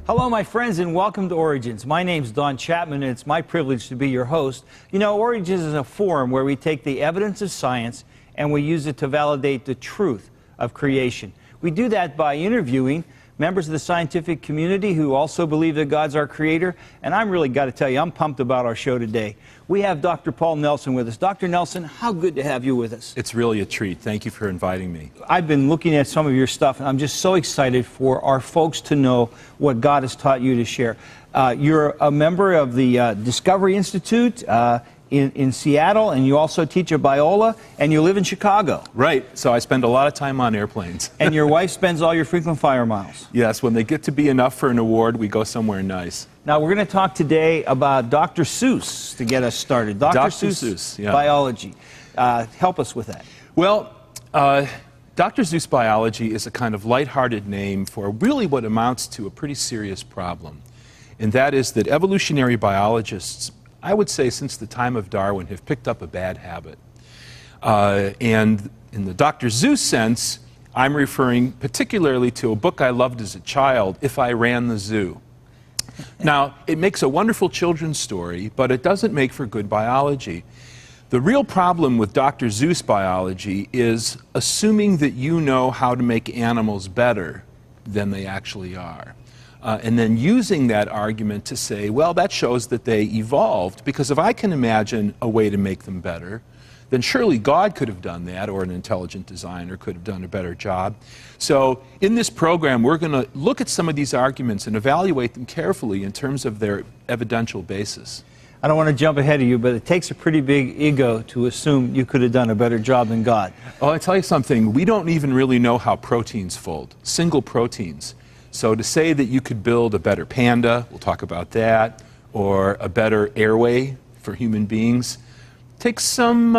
Hello, my friends, and welcome to Origins. My name's Don Chapman, and it's my privilege to be your host. You know, Origins is a forum where we take the evidence of science and we use it to validate the truth of creation. We do that by interviewing members of the scientific community who also believe that God's our creator, and I'm really got to tell you, I'm pumped about our show today. We have Dr. Paul Nelson with us. Dr. Nelson, how good to have you with us. It's really a treat. Thank you for inviting me. I've been looking at some of your stuff, and I'm just so excited for our folks to know what God has taught you to share. You're a member of the Discovery Institute in Seattle, and you also teach at Biola, and you live in Chicago. Right. So I spend a lot of time on airplanes. And your wife spends all your frequent flyer miles. Yes. When they get to be enough for an award, we go somewhere nice. Now, we're going to talk today about Dr. Seuss to get us started. Dr. Seuss, yeah. Biology. Help us with that. Well, Dr. Seuss Biology is a kind of lighthearted name for really what amounts to a pretty serious problem. And that is that evolutionary biologists, I would say since the time of Darwin, have picked up a bad habit. And in the Dr. Seuss sense, I'm referring particularly to a book I loved as a child, If I Ran the Zoo. Now, it makes a wonderful children's story, but it doesn't make for good biology. The real problem with Dr. Seuss biology is assuming that you know how to make animals better than they actually are. And then using that argument to say, well, that shows that they evolved, because if I can imagine a way to make them better, then surely God could have done that, or an intelligent designer could have done a better job. So in this program, we're going to look at some of these arguments and evaluate them carefully in terms of their evidential basis. I don't want to jump ahead of you, but it takes a pretty big ego to assume you could have done a better job than God. Oh, I tell you something, we don't even really know how proteins fold, single proteins. So to say that you could build a better panda, we'll talk about that, or a better airway for human beings, takes some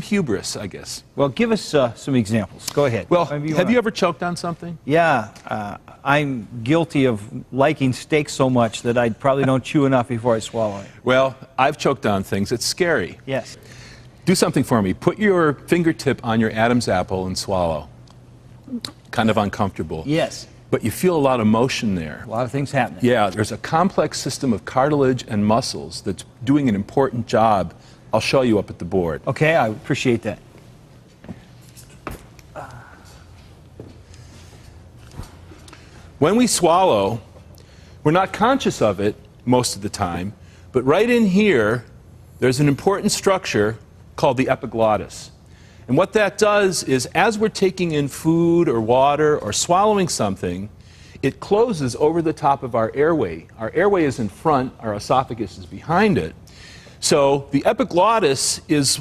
hubris, I guess. Well, give us some examples. Go ahead. Well, have you ever choked on something? Yeah, I'm guilty of liking steak so much that I probably don't chew enough before I swallow it. Well, I've choked on things. It's scary. Yes. Do something for me. Put your fingertip on your Adam's apple and swallow. Kind of uncomfortable. Yes. But you feel a lot of motion there. A lot of things happening. Yeah, there's a complex system of cartilage and muscles that's doing an important job. I'll show you up at the board. Okay, I appreciate that. When we swallow, we're not conscious of it most of the time, but right in here, there's an important structure called the epiglottis. And what that does is, as we're taking in food or water or swallowing something, it closes over the top of our airway. Our airway is in front, our esophagus is behind it. So the epiglottis is,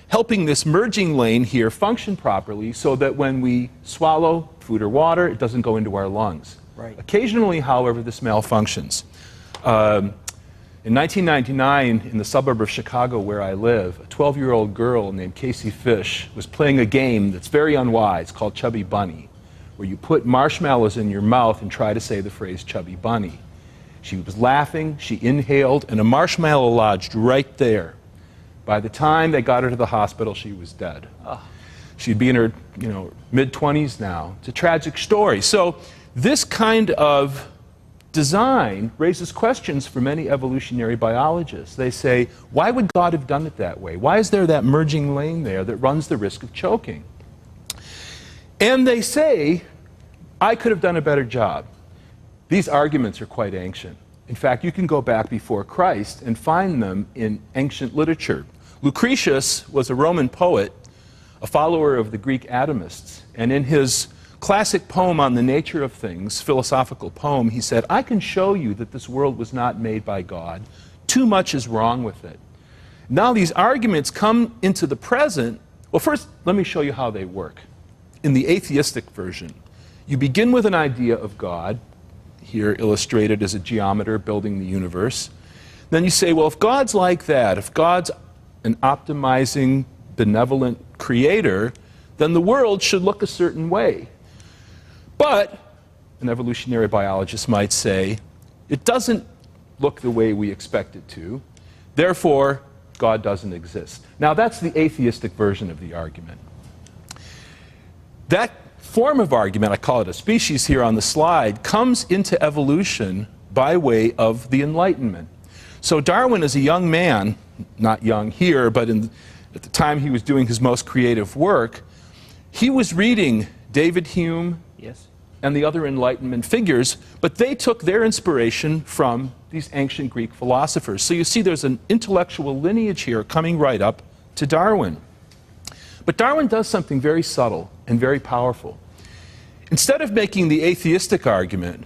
helping this merging lane here function properly so that when we swallow food or water, it doesn't go into our lungs. Right. Occasionally, however, this malfunctions. In 1999, in the suburb of Chicago where I live, a 12-year-old girl named Casey Fish was playing a game that's very unwise called Chubby Bunny, where you put marshmallows in your mouth and try to say the phrase Chubby Bunny. She was laughing, she inhaled, and a marshmallow lodged right there. By the time they got her to the hospital, she was dead. Oh. She'd be in her, mid-20s now. It's a tragic story. So this kind of design raises questions for many evolutionary biologists. They say, why would God have done it that way? Why is there that merging lane there that runs the risk of choking? And they say, I could have done a better job. These arguments are quite ancient. In fact, you can go back before Christ and find them in ancient literature. Lucretius was a Roman poet, a follower of the Greek atomists, and in his classic poem on the nature of things, philosophical poem, he said, I can show you that this world was not made by God. Too much is wrong with it. Now these arguments come into the present. Well, first, let me show you how they work. In the atheistic version, you begin with an idea of God, here illustrated as a geometer building the universe. Then you say, well, if God's like that, if God's an optimizing, benevolent creator, then the world should look a certain way. But, an evolutionary biologist might say, it doesn't look the way we expect it to, therefore, God doesn't exist. Now, that's the atheistic version of the argument. That form of argument, I call it a species here on the slide, comes into evolution by way of the Enlightenment. So Darwin, as a young man, not young here, but at the time he was doing his most creative work, he was reading David Hume, Yes. and the other Enlightenment figures, but they took their inspiration from these ancient Greek philosophers. So you see there's an intellectual lineage here coming right up to Darwin. But Darwin does something very subtle and very powerful. Instead of making the atheistic argument,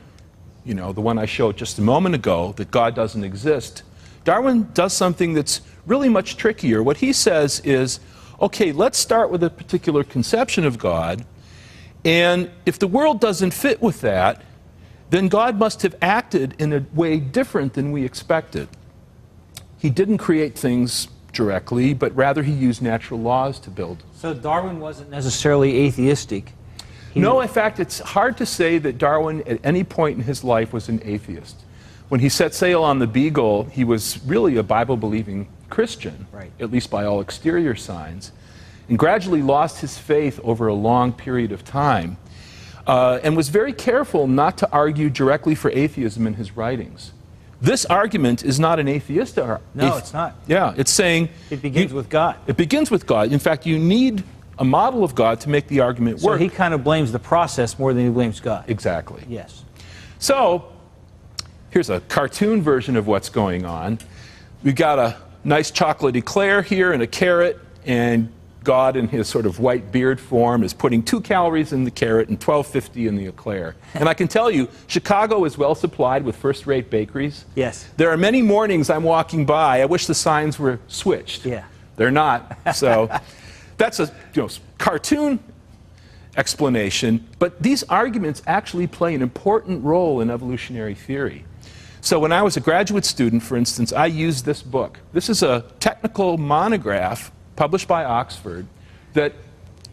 you know, the one I showed just a moment ago, that God doesn't exist, Darwin does something that's really much trickier. What he says is, okay, let's start with a particular conception of God, and if the world doesn't fit with that, then God must have acted in a way different than we expected. He didn't create things directly, but rather he used natural laws to build. So Darwin wasn't necessarily atheistic. No, in fact, it's hard to say that Darwin at any point in his life was an atheist. When he set sail on the Beagle, he was really a Bible-believing Christian, Right. at least by all exterior signs, and gradually lost his faith over a long period of time, and was very careful not to argue directly for atheism in his writings. This argument is not an atheist argument. No, it's not. Yeah, it's saying... It begins with God. It begins with God. In fact, you need a model of God to make the argument work. So he kind of blames the process more than he blames God. Exactly. Yes. So, here's a cartoon version of what's going on. We've got a nice chocolate eclair here and a carrot, and God in his sort of white beard form is putting 2 calories in the carrot and 12.50 in the eclair. And I can tell you, Chicago is well supplied with first-rate bakeries. Yes. There are many mornings I'm walking by, I wish the signs were switched. Yeah. They're not. So that's a cartoon explanation, but these arguments actually play an important role in evolutionary theory. So when I was a graduate student, for instance, I used this book. This is a technical monograph published by Oxford that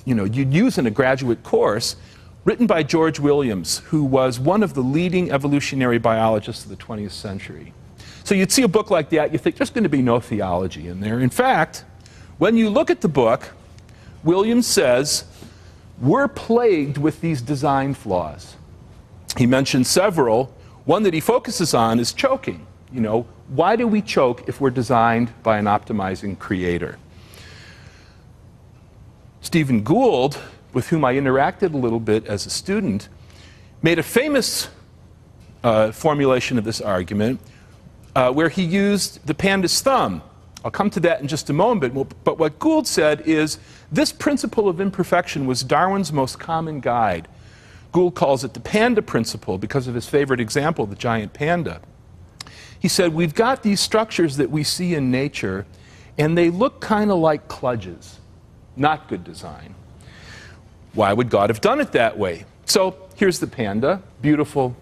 you'd use in a graduate course, written by George Williams, who was one of the leading evolutionary biologists of the 20th century. So you'd see a book like that, you think there's going to be no theology in there. In fact, when you look at the book, Williams says, we're plagued with these design flaws. He mentions several. One that he focuses on is choking. Why do we choke if we're designed by an optimizing creator? Stephen Gould, with whom I interacted a little bit as a student, made a famous formulation of this argument where he used the panda's thumb. I'll come to that in just a moment, but what Gould said is this principle of imperfection was Darwin's most common guide. Gould calls it the panda principle because of his favorite example, the giant panda. He said, we've got these structures that we see in nature, and they look kind of like kludges. Not good design. Why would God have done it that way? So here's the panda, beautiful,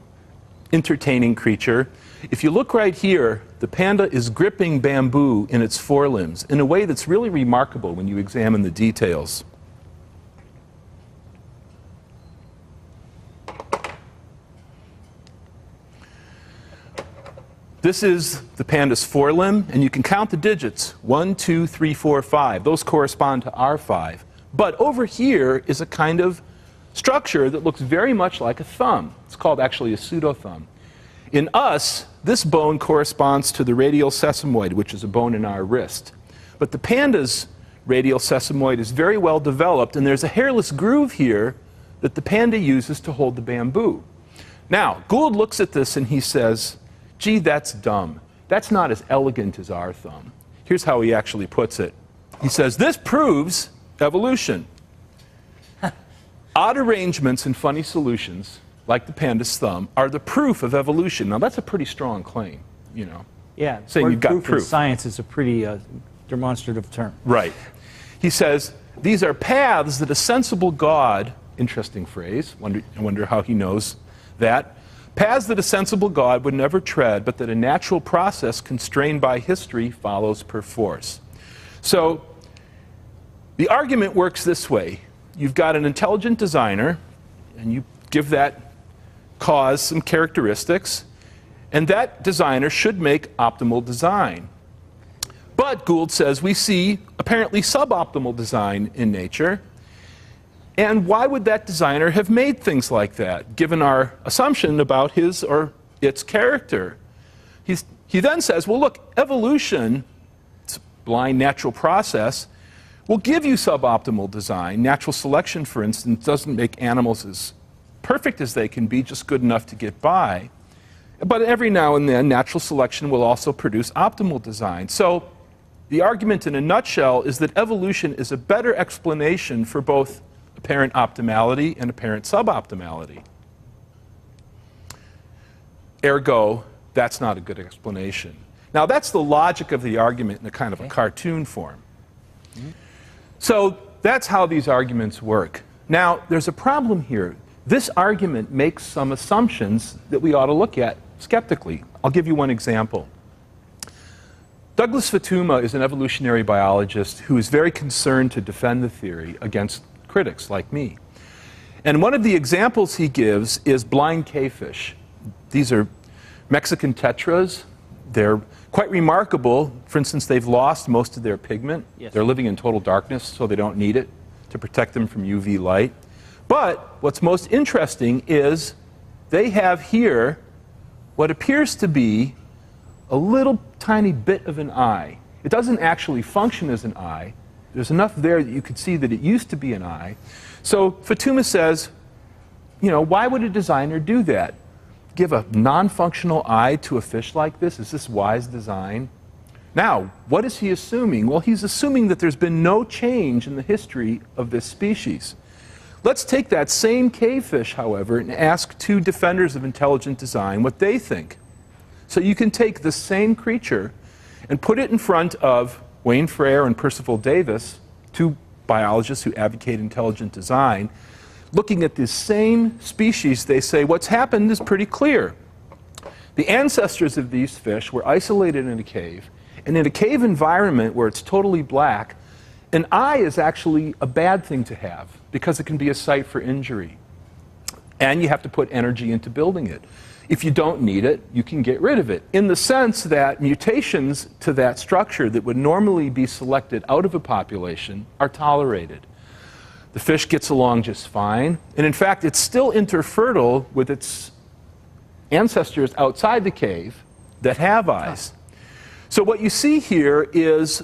entertaining creature. If you look right here, the panda is gripping bamboo in its forelimbs in a way that's really remarkable when you examine the details. This is the panda's forelimb, and you can count the digits. 1, 2, 3, 4, 5. Those correspond to R5. But over here is a kind of structure that looks very much like a thumb. It's called actually a pseudothumb. In us, this bone corresponds to the radial sesamoid, which is a bone in our wrist. But the panda's radial sesamoid is very well developed, and there's a hairless groove here that the panda uses to hold the bamboo. Now, Gould looks at this and he says, gee, that's dumb. That's not as elegant as our thumb. Here's how he actually puts it. He says, this proves evolution. Odd arrangements and funny solutions, like the panda's thumb, are the proof of evolution. Now, that's a pretty strong claim, Yeah, saying you've got proof in proof. science is a pretty demonstrative term. Right. He says, these are paths that a sensible God, interesting phrase, I wonder how he knows that, paths that a sensible God would never tread, but that a natural process constrained by history follows perforce. So the argument works this way. You've got an intelligent designer, and you give that cause some characteristics, and that designer should make optimal design. But Gould says we see apparently suboptimal design in nature, And why would that designer have made things like that, given our assumption about his or its character? He then says, well, look, evolution, it's a blind natural process, will give you suboptimal design. Natural selection, for instance, doesn't make animals as perfect as they can be, just good enough to get by. But every now and then, natural selection will also produce optimal design. So the argument in a nutshell is that evolution is a better explanation for both apparent optimality and apparent suboptimality. Ergo, that's not a good explanation. Now, that's the logic of the argument in a kind of a cartoon form. So that's how these arguments work. Now, there's a problem here. This argument makes some assumptions that we ought to look at skeptically. I'll give you one example. Douglas Fatuma is an evolutionary biologist who is very concerned to defend the theory against critics like me. And one of the examples he gives is blind cavefish. These are Mexican tetras. They're quite remarkable. For instance, they've lost most of their pigment. Yes. They're living in total darkness, so they don't need it to protect them from UV light. But what's most interesting is they have here what appears to be a little tiny bit of an eye. It doesn't actually function as an eye. There's enough there that you could see that it used to be an eye. So Fatuma says, you know, why would a designer do that? Give a non-functional eye to a fish like this? Is this wise design? Now, what is he assuming? Well, he's assuming that there's been no change in the history of this species. Let's take that same cavefish, however, and ask two defenders of intelligent design what they think. So you can take the same creature and put it in front of Wayne Frere and Percival Davis, two biologists who advocate intelligent design. Looking at this same species, they say what's happened is pretty clear. The ancestors of these fish were isolated in a cave, and in a cave environment where it's totally black, an eye is actually a bad thing to have because it can be a site for injury. And you have to put energy into building it. If you don't need it, you can get rid of it, in the sense that mutations to that structure that would normally be selected out of a population are tolerated. The fish gets along just fine, and in fact, it's still interfertile with its ancestors outside the cave that have eyes. So what you see here is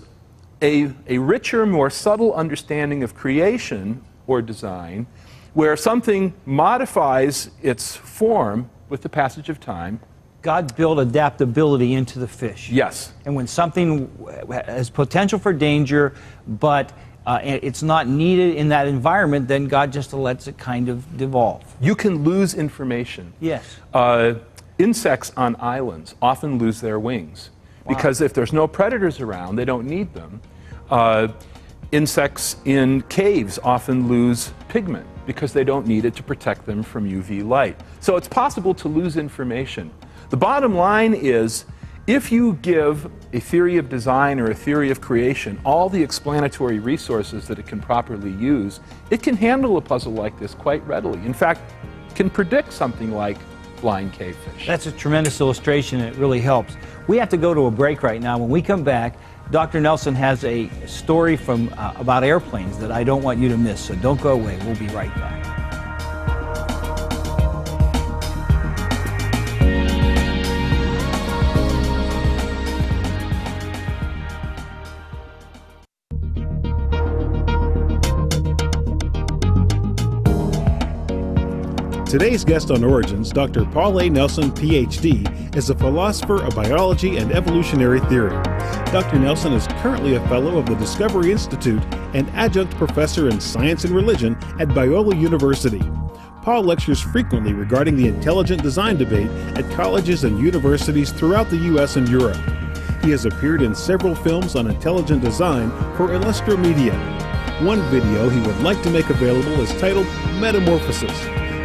a richer, more subtle understanding of creation or design, where something modifies its form with the passage of time. God built adaptability into the fish. Yes. And when something has potential for danger, but it's not needed in that environment, then God just lets it kind of devolve. You can lose information. Yes. Insects on islands often lose their wings. Wow. Because if there's no predators around, they don't need them. Insects in caves often lose pigment because they don't need it to protect them from UV light. So it's possible to lose information. The bottom line is, if you give a theory of design or a theory of creation all the explanatory resources that it can properly use, it can handle a puzzle like this quite readily. In fact, can predict something like blind cavefish. That's a tremendous illustration, and it really helps. We have to go to a break right now. When we come back, Dr. Nelson has a story about airplanes that I don't want you to miss, so don't go away. We'll be right back. Today's guest on Origins, Dr. Paul A. Nelson, Ph.D., is a philosopher of biology and evolutionary theory. Dr. Nelson is currently a fellow of the Discovery Institute and adjunct professor in science and religion at Biola University. Paul lectures frequently regarding the intelligent design debate at colleges and universities throughout the U.S. and Europe. He has appeared in several films on intelligent design for Illustro Media. One video he would like to make available is titled Metamorphosis.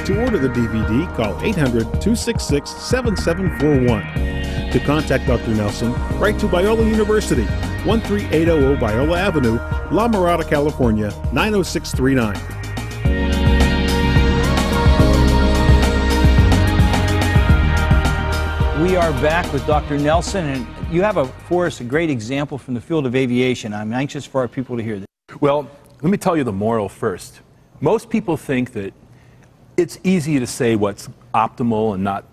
To order the DVD, call 800-266-7741. To contact Dr. Nelson, write to Biola University, 13800 Biola Avenue, La Mirada, California, 90639. We are back with Dr. Nelson, and you have for us a great example from the field of aviation. I'm anxious for our people to hear this. Well, let me tell you the moral first. Most people think that it's easy to say what's optimal and not,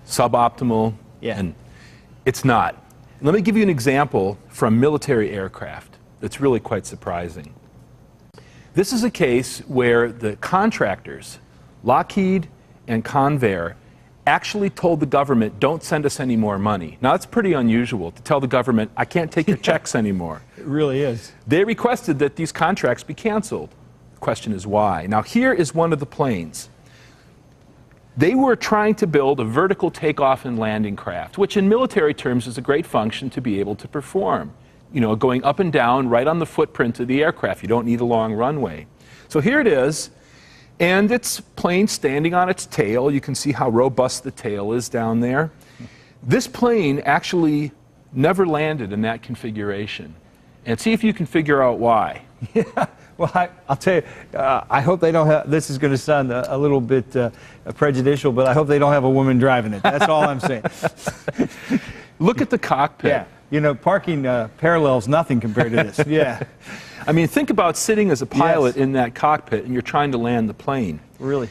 suboptimal, and it's not. Let me give you an example from military aircraft that's really quite surprising. This is a case where the contractors, Lockheed and Convair, actually told the government, don't send us any more money. Now, that's pretty unusual to tell the government, I can't take your checks anymore. It really is. They requested that these contracts be canceled. The question is why. Now, here is one of the planes. They were trying to build a vertical takeoff and landing craft, which in military terms is a great function to be able to perform. Going up and down right on the footprint of the aircraft. You don't need a long runway. So here it is, and it's plane standing on its tail. You can see how robust the tail is down there. This plane actually never landed in that configuration. And see if you can figure out why. Yeah. Well, I'll tell you, I hope they don't have, this is going to sound a little bit prejudicial, but I hope they don't have a woman driving it. That's all I'm saying. Look at the cockpit. Yeah, parking parallels nothing compared to this. Yeah. I mean, think about sitting as a pilot in that cockpit and you're trying to land the plane. Really.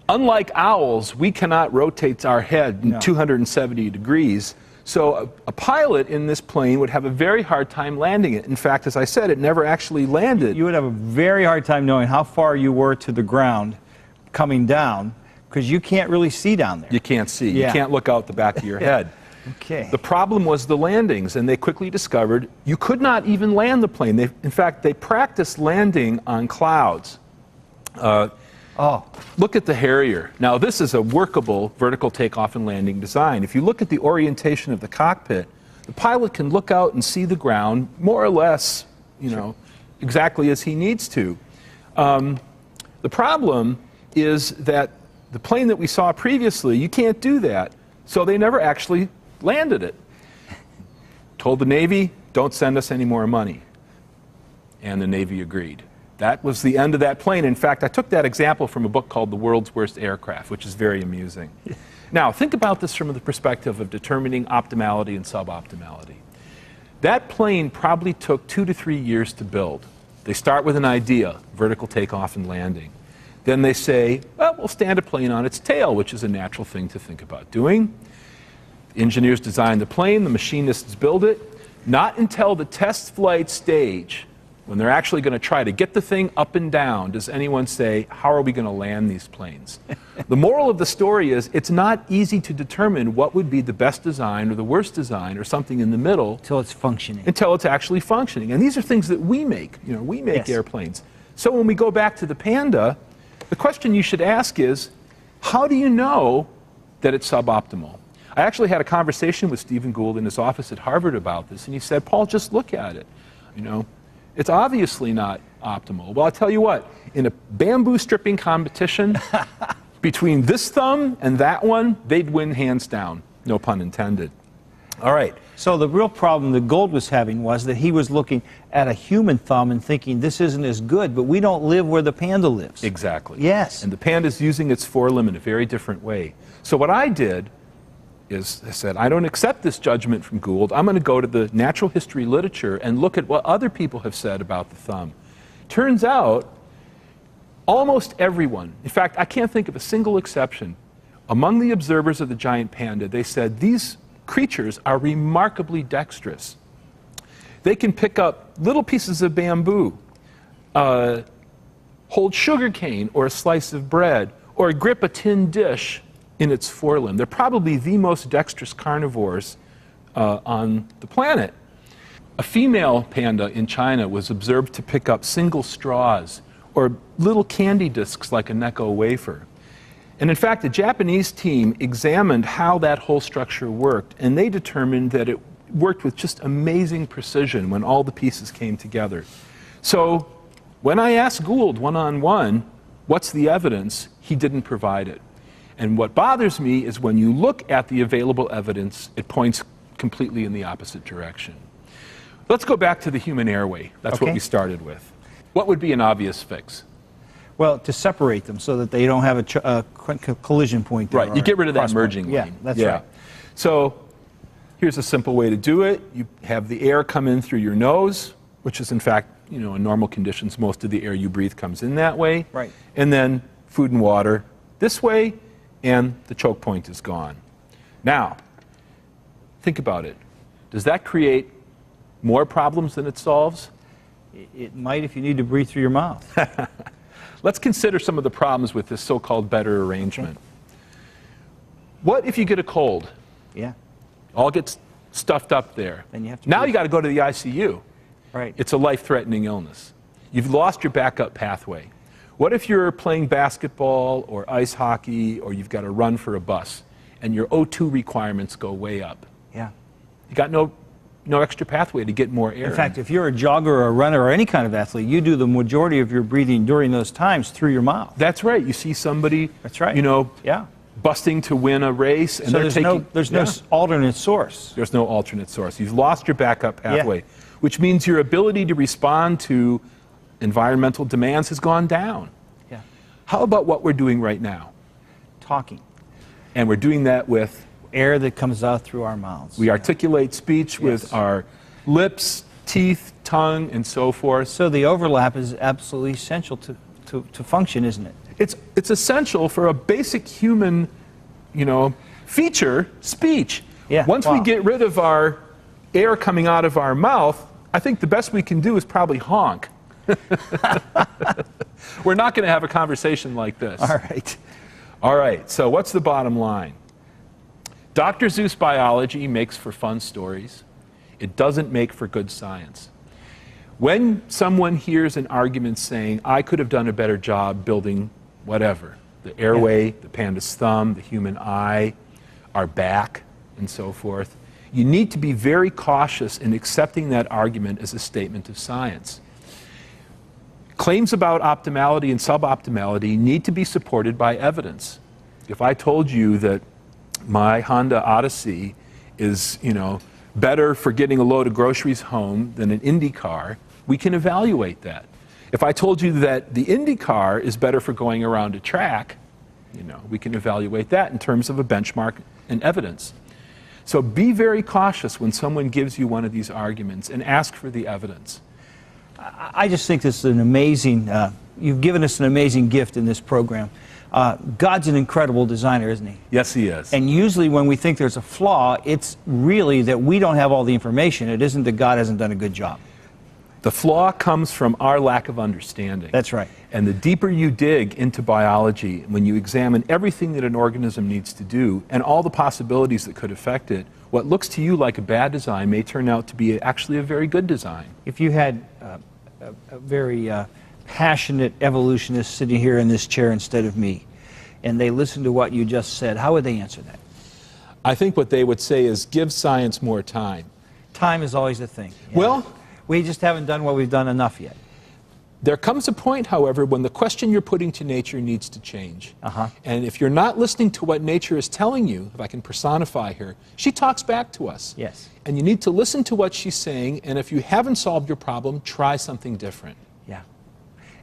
Unlike owls, we cannot rotate our head in 270 degrees. So a pilot in this plane would have a very hard time landing it. In fact, as I said, it never actually landed. You would have a very hard time knowing how far you were to the ground coming down, because you can't really see down there. You can't see. You can't look out the back of your head. Okay. The problem was the landings, and they quickly discovered you could not even land the plane. In fact, they practiced landing on clouds. Look at the Harrier. Now, this is a workable vertical takeoff and landing design. If you look at the orientation of the cockpit, the pilot can look out and see the ground more or less, exactly as he needs to. The problem is that the plane that we saw previously, you can't do that. So they never actually landed it. Told the Navy, don't send us any more money. And the Navy agreed. That was the end of that plane. In fact, I took that example from a book called The World's Worst Aircraft, which is very amusing. Now, think about this from the perspective of determining optimality and suboptimality. That plane probably took 2 to 3 years to build. They start with an idea, vertical takeoff and landing. Then they say, well, we'll stand a plane on its tail, which is a natural thing to think about doing. The engineers design the plane, the machinists build it. Not until the test flight stage, when they're actually going to try to get the thing up and down, does anyone say, how are we going to land these planes? The moral of the story is it's not easy to determine what would be the best design or the worst design or something in the middle. Until it's functioning. Until it's actually functioning. And these are things that we make. We make airplanes. So when we go back to the Panda, the question you should ask is, how do you know that it's suboptimal? I actually had a conversation with Stephen Gould in his office at Harvard about this, and he said, Paul, just look at it. It's obviously not optimal. Well, I'll tell you what, in a bamboo stripping competition, between this thumb and that one, they'd win hands down. No pun intended. All right. So the real problem that Gould was having was that he was looking at a human thumb and thinking, this isn't as good, but we don't live where the Panda lives. Exactly. Yes. And the Panda's using its forelimb in a very different way. So what I did is I said, I don't accept this judgment from Gould. I'm going to go to the natural history literature and look at what other people have said about the thumb. Turns out, almost everyone, in fact, I can't think of a single exception, among the observers of the giant panda, they said these creatures are remarkably dexterous. They can pick up little pieces of bamboo, hold sugar cane or a slice of bread, or grip a tin dish in its forelimb. They're probably the most dexterous carnivores on the planet. A female panda in China was observed to pick up single straws or little candy discs like a Necco wafer. And in fact, the Japanese team examined how that whole structure worked, and they determined that it worked with just amazing precision when all the pieces came together. So when I asked Gould one-on-one, what's the evidence, he didn't provide it. And what bothers me is when you look at the available evidence, it points completely in the opposite direction. Let's go back to the human airway. That's what we started with. What would be an obvious fix? Well, to separate them so that they don't have a collision point there. Right, you get rid of that merging line. line. Yeah, that's right. So here's a simple way to do it. You have the air come in through your nose, which is in fact in normal conditions, most of the air you breathe comes in that way. Right. And then food and water this way, and the choke point is gone. Now, think about it. Does that create more problems than it solves? It might if you need to breathe through your mouth. Let's consider some of the problems with this so-called better arrangement. What if you get a cold? Yeah. All gets stuffed up there. Then you have to now breathe. you got to go to the ICU. Right. It's a life-threatening illness. You've lost your backup pathway. What if you're playing basketball or ice hockey, or you've got to run for a bus, and your O2 requirements go way up? Yeah. You got no extra pathway to get more air. In fact, if you're a jogger or a runner or any kind of athlete, you do the majority of your breathing during those times through your mouth. That's right. You see somebody, That's right. Yeah, busting to win a race, and So they're there's no alternate source. There's no alternate source. You've lost your backup pathway, which means your ability to respond to environmental demands has gone down. Yeah. How about what we're doing right now? Talking. And we're doing that with, Air that comes out through our mouths. we articulate speech with Yes. our lips, teeth, tongue, and so forth. So the overlap is absolutely essential to function, isn't it? It's essential for a basic human, feature, speech. Yeah, Once we wow. get rid of our air coming out of our mouth, I think the best we can do is probably honk. We're not going to have a conversation like this. All right. All right, so what's the bottom line? Dr. Seus biology makes for fun stories. It doesn't make for good science. When someone hears an argument saying, I could have done a better job building whatever, the airway, the panda's thumb, the human eye, our back, and so forth, you need to be very cautious in accepting that argument as a statement of science. Claims about optimality and suboptimality need to be supported by evidence. If I told you that my Honda Odyssey is, better for getting a load of groceries home than an Indy car, we can evaluate that. If I told you that the Indy car is better for going around a track, we can evaluate that in terms of a benchmark and evidence. So be very cautious when someone gives you one of these arguments and ask for the evidence. I just think this is an amazing, you've given us an amazing gift in this program. God's an incredible designer, isn't he? Yes, he is. And usually when we think there's a flaw, it's really that we don't have all the information. It isn't that God hasn't done a good job. The flaw comes from our lack of understanding. That's right. And the deeper you dig into biology, when you examine everything that an organism needs to do and all the possibilities that could affect it, what looks to you like a bad design may turn out to be actually a very good design. If you had a very passionate evolutionist sitting here in this chair instead of me, and they listened to what you just said, how would they answer that? I think what they would say is give science more time. Time is always a thing. Well, we just haven't done what we've done enough yet. there comes a point, however, when the question you're putting to nature needs to change. And if you're not listening to what nature is telling you, if I can personify her, she talks back to us. Yes. And you need to listen to what she's saying, and if you haven't solved your problem, try something different. Yeah.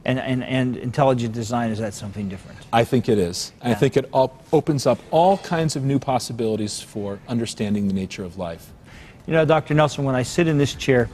And intelligent design, is that something different? I think it is. Yeah. I think it opens up all kinds of new possibilities for understanding the nature of life. You know, Dr. Nelson, when I sit in this chair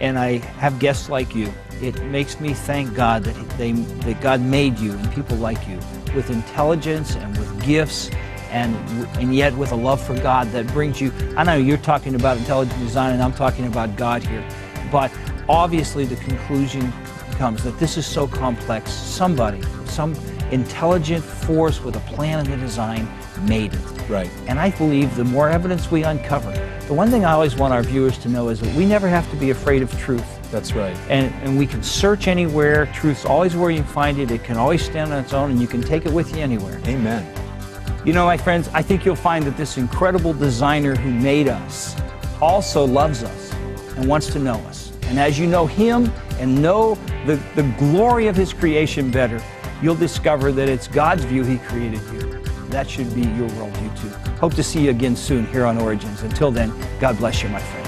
and I have guests like you, it makes me thank God that God made you and people like you with intelligence and with gifts and yet with a love for God that brings you. I know you're talking about intelligent design and I'm talking about God here, but obviously the conclusion comes that this is so complex. Somebody, some intelligent force with a plan in the design made it. Right. And I believe the more evidence we uncover, the one thing I always want our viewers to know is that we never have to be afraid of truth. That's right. And we can search anywhere. Truth's always where you find it. It can always stand on its own, and you can take it with you anywhere. Amen. You know, my friends, I think you'll find that this incredible designer who made us also loves us and wants to know us. And as you know him and know the glory of his creation better, you'll discover that it's God's view he created you. That should be your worldview too. Hope to see you again soon here on Origins. Until then, God bless you, my friend.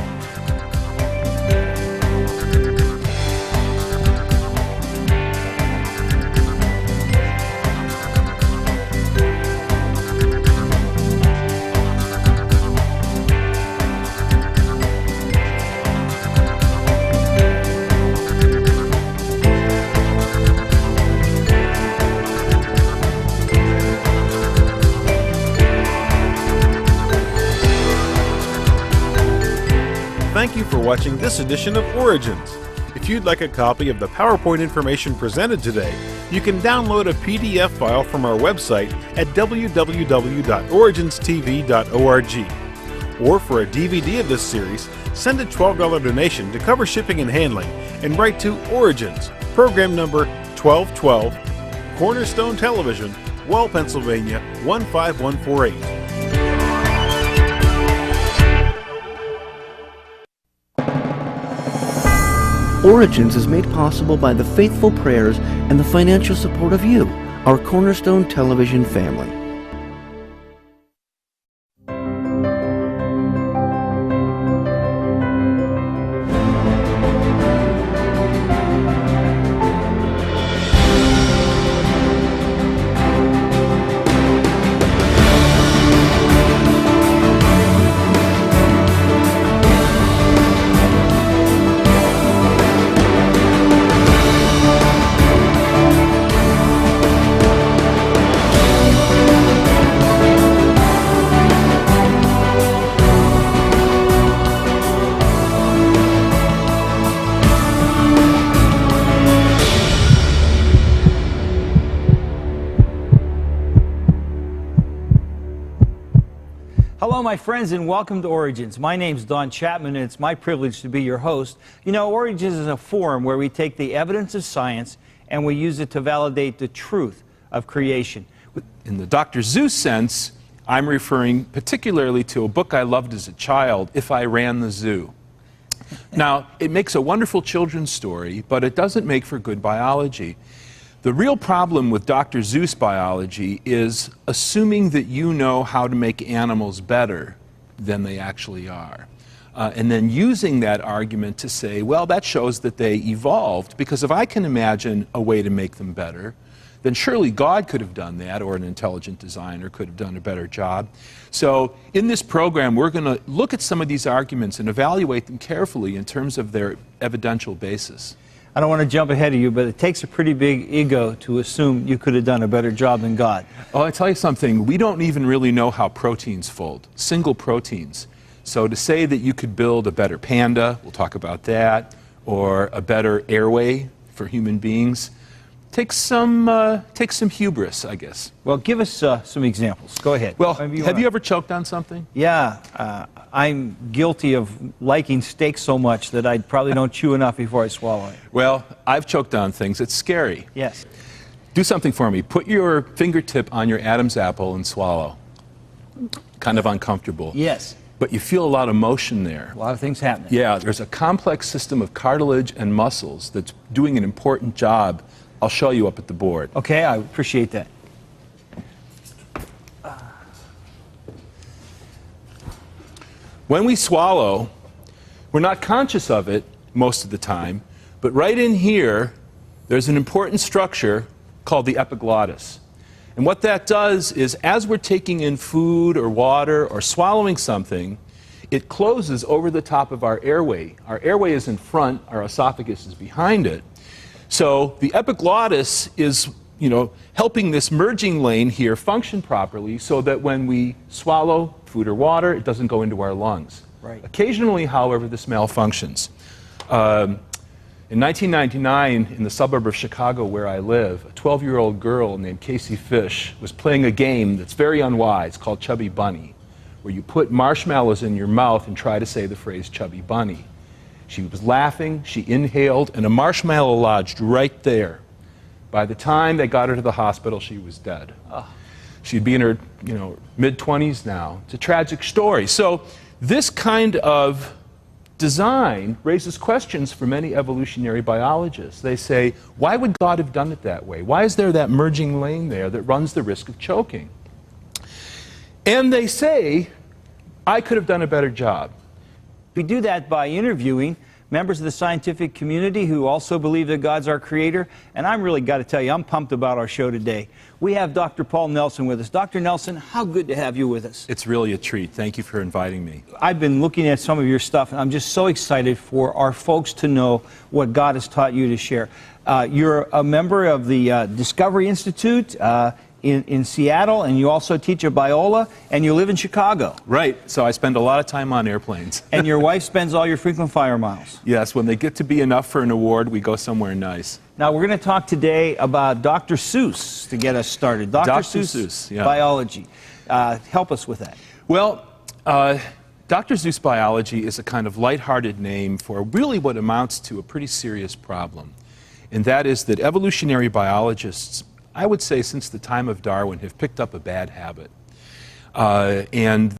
thank you for watching this edition of Origins. If you'd like a copy of the PowerPoint information presented today, you can download a PDF file from our website at www.originstv.org. Or for a DVD of this series, send a $12 donation to cover shipping and handling and write to Origins, program number 1212, Cornerstone Television, Well, Pennsylvania 15148. Origins is made possible by the faithful prayers and the financial support of you, our Cornerstone Television family. Hello, my friends, and welcome to Origins. My name's Don Chapman, and it's my privilege to be your host. You know, Origins is a forum where we take the evidence of science and we use it to validate the truth of creation. In the Dr. Seuss sense, I'm referring particularly to a book I loved as a child, If I Ran the Zoo. Now, it makes a wonderful children's story, but it doesn't make for good biology. The real problem with Dr. Seuss biology is assuming that you know how to make animals better than they actually are. And then using that argument to say, well, that shows that they evolved, because if I can imagine a way to make them better, then surely God could have done that, or an intelligent designer could have done a better job. So in this program, we're going to look at some of these arguments and evaluate them carefully in terms of their evidential basis. I don't want to jump ahead of you, but it takes a pretty big ego to assume you could have done a better job than God. Oh, I tell you something, we don't even really know how proteins fold, single proteins. So to say that you could build a better panda, we'll talk about that, or a better airway for human beings, takes some hubris, I guess. Well, give us some examples. Go ahead. Well, have you ever choked on something? Yeah, I'm guilty of liking steak so much that I probably don't chew enough before I swallow it. Well, I've choked on things. It's scary. Yes. Do something for me. Put your fingertip on your Adam's apple and swallow. Kind of uncomfortable. Yes. But you feel a lot of motion there. A lot of things happening. Yeah, there's a complex system of cartilage and muscles that's doing an important job. I'll show you up at the board. Okay, I appreciate that. When we swallow, we're not conscious of it most of the time, but right in here, there's an important structure called the epiglottis. And what that does is, as we're taking in food or water or swallowing something, it closes over the top of our airway. Our airway is in front, our esophagus is behind it. So the epiglottis is, helping this merging lane here function properly so that when we swallow food or water, it doesn't go into our lungs. Right. Occasionally, however, this malfunctions. In 1999, in the suburb of Chicago where I live, a 12-year-old girl named Casey Fish was playing a game that's very unwise called Chubby Bunny, where you put marshmallows in your mouth and try to say the phrase Chubby Bunny. She was laughing, she inhaled, and a marshmallow lodged right there. By the time they got her to the hospital, she was dead. Oh. She'd be in her, mid-20s now. It's a tragic story. So this kind of design raises questions for many evolutionary biologists. They say, why would God have done it that way? Why is there that merging lane there that runs the risk of choking? And they say, I could have done a better job. We do that by interviewing members of the scientific community who also believe that God's our creator. And I'm really got to tell you, I'm pumped about our show today. We have Dr. Paul Nelson with us. Dr. Nelson, how good to have you with us. It's really a treat. Thank you for inviting me. I've been looking at some of your stuff, and I'm just so excited for our folks to know what God has taught you to share. You're a member of the Discovery Institute. in Seattle, and you also teach at Biola, and you live in Chicago. Right. So I spend a lot of time on airplanes. And your wife spends all your frequent flyer miles. Yes, when they get to be enough for an award, we go somewhere nice. Now, we're going to talk today about Dr. Seuss to get us started. Dr. Seuss, yeah. biology. Help us with that. Well, Dr. Seuss biology is a kind of lighthearted name for really what amounts to a pretty serious problem. And that is that evolutionary biologists, I would say since the time of Darwin, have picked up a bad habit. And